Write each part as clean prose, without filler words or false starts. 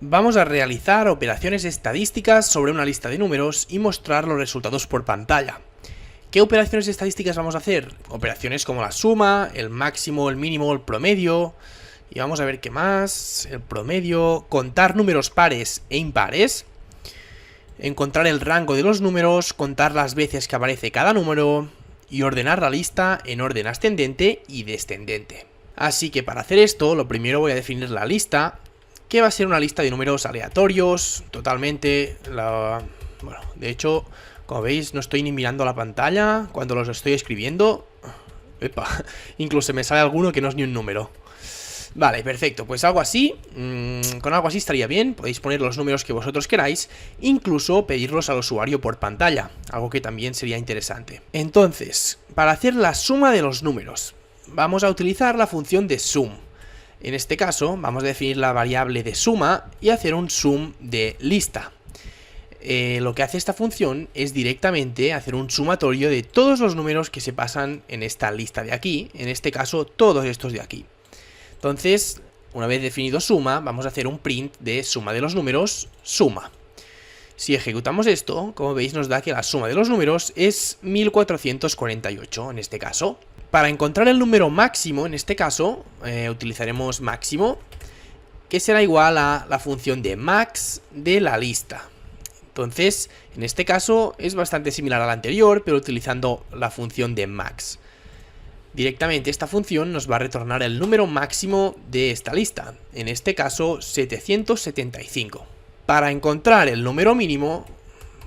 Vamos a realizar operaciones estadísticas sobre una lista de números y mostrar los resultados por pantalla. ¿Qué operaciones estadísticas vamos a hacer? Operaciones como la suma, el máximo, el mínimo, el promedio. Y vamos a ver qué más. El promedio, contar números pares e impares. Encontrar el rango de los números, contar las veces que aparece cada número. Y ordenar la lista en orden ascendente y descendente. Así que para hacer esto, lo primero voy a definir la lista, que va a ser una lista de números aleatorios, totalmente. Bueno, de hecho, como veis, no estoy ni mirando la pantalla cuando los estoy escribiendo. Epa, incluso me sale alguno que no es ni un número. Vale, perfecto, pues algo así, con algo así estaría bien. Podéis poner los números que vosotros queráis, incluso pedirlos al usuario por pantalla, algo que también sería interesante. Entonces, para hacer la suma de los números, vamos a utilizar la función de sum. En este caso, vamos a definir la variable de suma y hacer un sum de lista. Lo que hace esta función es directamente hacer un sumatorio de todos los números que se pasan en esta lista de aquí, en este caso todos estos de aquí. Entonces, una vez definido suma, vamos a hacer un print de suma de los números, suma. Si ejecutamos esto, como veis nos da que la suma de los números es 1448 en este caso. Para encontrar el número máximo, en este caso, utilizaremos máximo, que será igual a la función de max de la lista. Entonces, en este caso es bastante similar al anterior, pero utilizando la función de max. Directamente esta función nos va a retornar el número máximo de esta lista, en este caso 775. Para encontrar el número mínimo,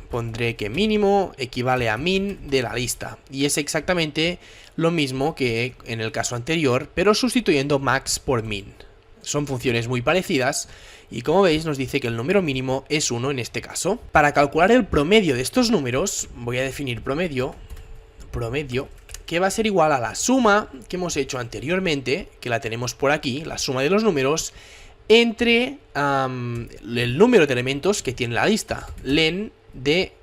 pondré que mínimo equivale a min de la lista, y es exactamente lo mismo que en el caso anterior, pero sustituyendo max por min. Son funciones muy parecidas, y como veis nos dice que el número mínimo es 1 en este caso. Para calcular el promedio de estos números, voy a definir promedio, que va a ser igual a la suma que hemos hecho anteriormente, que la tenemos por aquí, la suma de los números, entre el número de elementos que tiene la lista, len de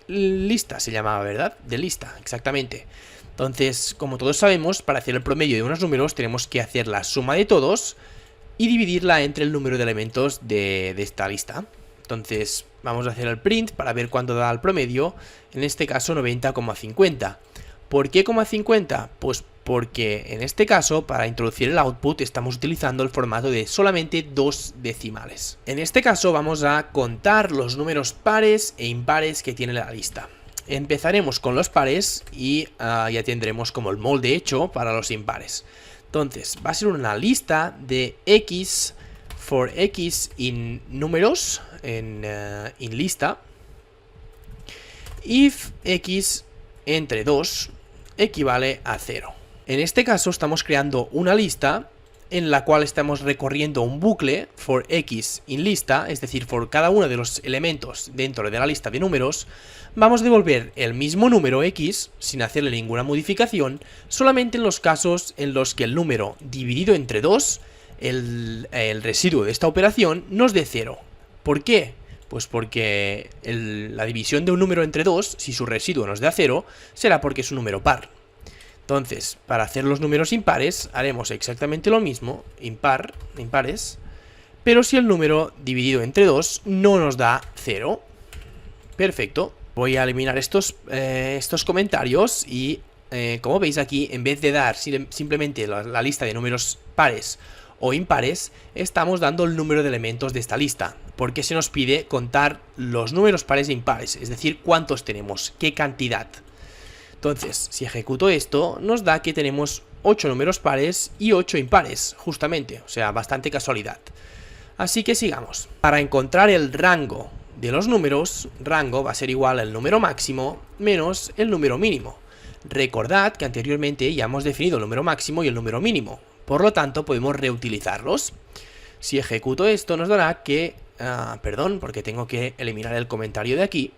lista se llamaba, ¿verdad? De lista, exactamente. Entonces, como todos sabemos, para hacer el promedio de unos números tenemos que hacer la suma de todos y dividirla entre el número de elementos de esta lista. Entonces, vamos a hacer el print para ver cuánto da el promedio, en este caso 90,50. ¿Por qué 0,50? Pues porque en este caso, para introducir el output, estamos utilizando el formato de solamente 2 decimales. En este caso vamos a contar los números pares e impares que tiene la lista. Empezaremos con los pares y ya tendremos como el molde hecho para los impares. Entonces, va a ser una lista de x for x in números, en lista, if x entre 2 equivale a 0. En este caso estamos creando una lista en la cual estamos recorriendo un bucle for x in lista, es decir, por cada uno de los elementos dentro de la lista de números, vamos a devolver el mismo número x sin hacerle ninguna modificación, solamente en los casos en los que el número dividido entre 2, el residuo de esta operación, nos dé 0. ¿Por qué? Pues porque la división de un número entre 2, si su residuo nos da 0, será porque es un número par. Entonces, para hacer los números impares, haremos exactamente lo mismo, impares, pero si el número dividido entre 2 no nos da 0. Perfecto. Voy a eliminar estos comentarios y, como veis aquí, en vez de dar simplemente la lista de números pares o impares, estamos dando el número de elementos de esta lista, porque se nos pide contar los números pares e impares, es decir, cuántos tenemos, qué cantidad. Entonces, si ejecuto esto, nos da que tenemos 8 números pares y 8 impares, justamente, o sea, bastante casualidad. Así que sigamos. Para encontrar el rango de los números, rango va a ser igual al número máximo menos el número mínimo. Recordad que anteriormente ya hemos definido el número máximo y el número mínimo. Por lo tanto, podemos reutilizarlos. Si ejecuto esto, nos dará que... perdón, porque tengo que eliminar el comentario de aquí.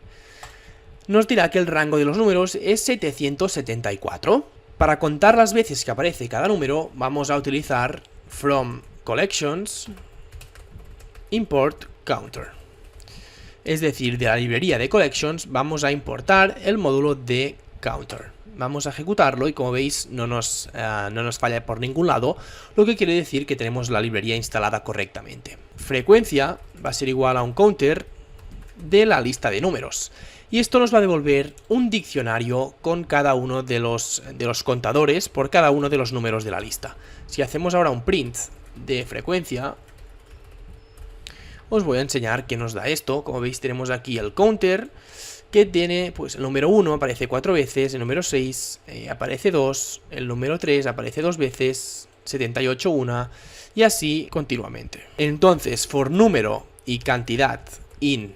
Nos dirá que el rango de los números es 774. Para contar las veces que aparece cada número, vamos a utilizar from collections import counter. Es decir, de la librería de collections vamos a importar el módulo de counter. vamos a ejecutarlo y como veis no nos falla por ningún lado, lo que quiere decir que tenemos la librería instalada correctamente. Frecuencia va a ser igual a un counter de la lista de números. Y esto nos va a devolver un diccionario con cada uno de los contadores por cada uno de los números de la lista. Si hacemos ahora un print de frecuencia, os voy a enseñar qué nos da esto. Como veis tenemos aquí el counter que tiene, pues el número 1 aparece 4 veces, el número 6 aparece 2, el número 3 aparece 2 veces, 78 una y así continuamente. Entonces, for número y cantidad in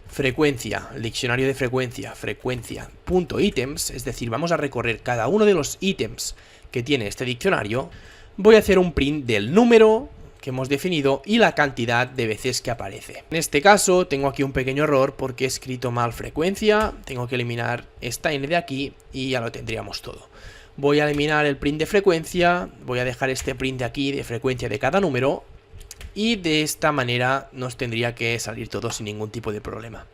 frecuencia, el diccionario de frecuencia, frecuencia.items, es decir, vamos a recorrer cada uno de los ítems que tiene este diccionario, voy a hacer un print del número que hemos definido y la cantidad de veces que aparece. En este caso tengo aquí un pequeño error porque he escrito mal frecuencia, tengo que eliminar esta n de aquí y ya lo tendríamos todo. Voy a eliminar el print de frecuencia, voy a dejar este print de aquí de frecuencia de cada número y de esta manera nos tendría que salir todo sin ningún tipo de problema.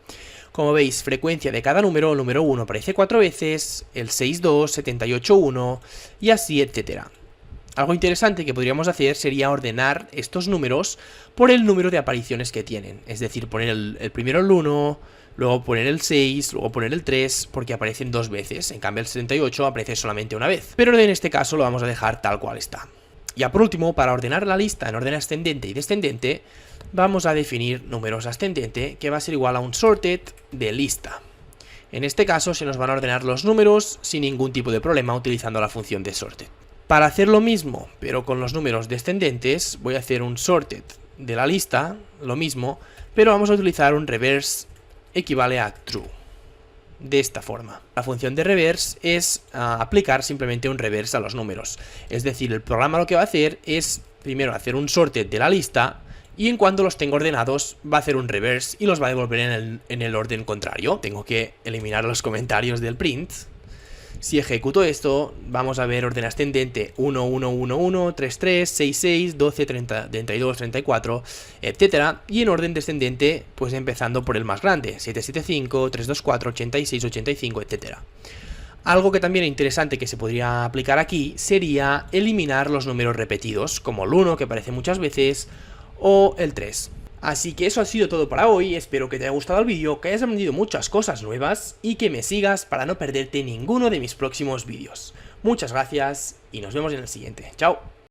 Como veis, frecuencia de cada número, el número 1 aparece 4 veces, el 6, 2, 78, 1 y así, etcétera. Algo interesante que podríamos hacer sería ordenar estos números por el número de apariciones que tienen. Es decir, poner el primero el 1, luego poner el 6, luego poner el 3, porque aparecen 2 veces. En cambio el 78 aparece solamente una vez. Pero en este caso lo vamos a dejar tal cual está. Ya por último, para ordenar la lista en orden ascendente y descendente, vamos a definir números ascendente, que va a ser igual a un sorted de lista. En este caso se nos van a ordenar los números sin ningún tipo de problema utilizando la función de sorted. Para hacer lo mismo, pero con los números descendentes, voy a hacer un sorted de la lista, lo mismo, pero vamos a utilizar un reverse equivale a true. De esta forma. La función de reverse es aplicar simplemente un reverse a los números. Es decir, el programa lo que va a hacer es primero hacer un sorted de la lista y en cuanto los tenga ordenados va a hacer un reverse y los va a devolver en el orden contrario. Tengo que eliminar los comentarios del print. Si ejecuto esto, vamos a ver orden ascendente 1, 1, 1, 1, 3, 3, 6, 6, 12, 30, 32, 34, etc. Y en orden descendente, pues empezando por el más grande, 7, 7, 5, 3, 2, 4, 86, 85, etc. Algo que también es interesante que se podría aplicar aquí sería eliminar los números repetidos, como el 1 que aparece muchas veces, o el 3. Así que eso ha sido todo para hoy, espero que te haya gustado el vídeo, que hayas aprendido muchas cosas nuevas y que me sigas para no perderte ninguno de mis próximos vídeos. Muchas gracias y nos vemos en el siguiente. ¡Chao!